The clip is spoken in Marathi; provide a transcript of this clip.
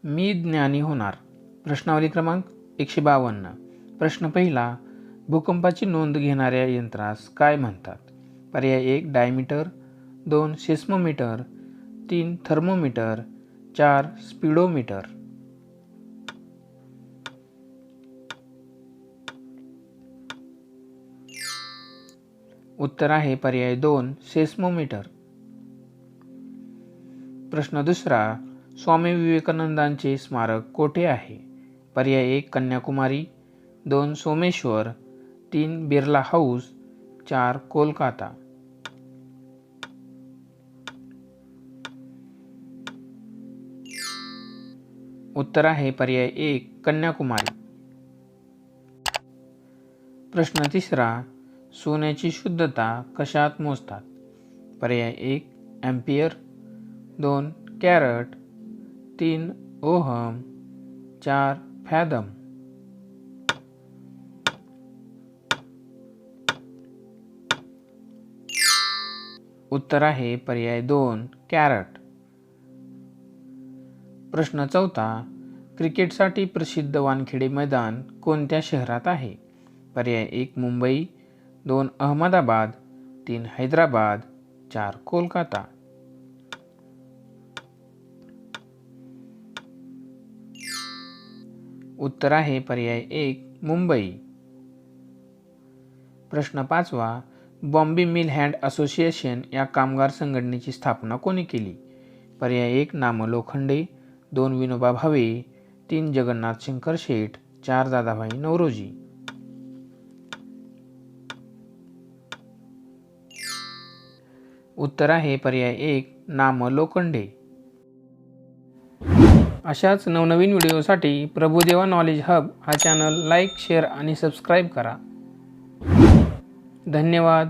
मी ज्ञानी होणार। प्रश्नावली क्रमांक 152। प्रश्न पहिला, भूकंपाची नोंद घेणाऱ्या यंत्रास काय म्हणतात? पर्याय 1 डायमीटर, 2 सेस्मोमीटर, 3 थर्मोमीटर, 4 स्पीडोमीटर। उत्तर आहे पर्याय 2 सेस्मोमीटर। प्रश्न दुसरा, स्वामी विवेकानंदांचे स्मारक कोठे आहे? पर्याय 1 कन्याकुमारी, 2 सोमेश्वर, 3 बिर्ला हाऊस, 4 कोलकाता। उत्तर आहे पर्याय 1 कन्याकुमारी। प्रश्न तिसरा, सोन्याची शुद्धता कशात मोजतात? पर्याय 1 एम्पियर, 2 कॅरेट, 3 ओहम, 4 फॅथम। उत्तर आहे पर्याय 2 कॅरेट। प्रश्न चौथा, क्रिकेटसाठी प्रसिद्ध वानखेडे मैदान कोणत्या शहरात आहे? पर्याय 1 मुंबई, 2 अहमदाबाद, 3 हैदराबाद, 4 कोलकाता। उत्तर आहे पर्याय 1 मुंबई। प्रश्न पाचवा, बॉम्बे मिल हँड असोसिएशन या कामगार संघटनेची स्थापना कोणी केली? पर्याय 1 नाम लोखंडे, 2 विनोबा भावे, 3 जगन्नाथ शंकर शेठ, 4 दादाभाई नौरोजी। उत्तर आहे पर्याय 1 नाम लोखंडे। अशाच नवनवीन व्हिडिओसाठी प्रभुदेवा नॉलेज हब हा चॅनल लाईक, शेअर आणि सबस्क्राईब करा। धन्यवाद।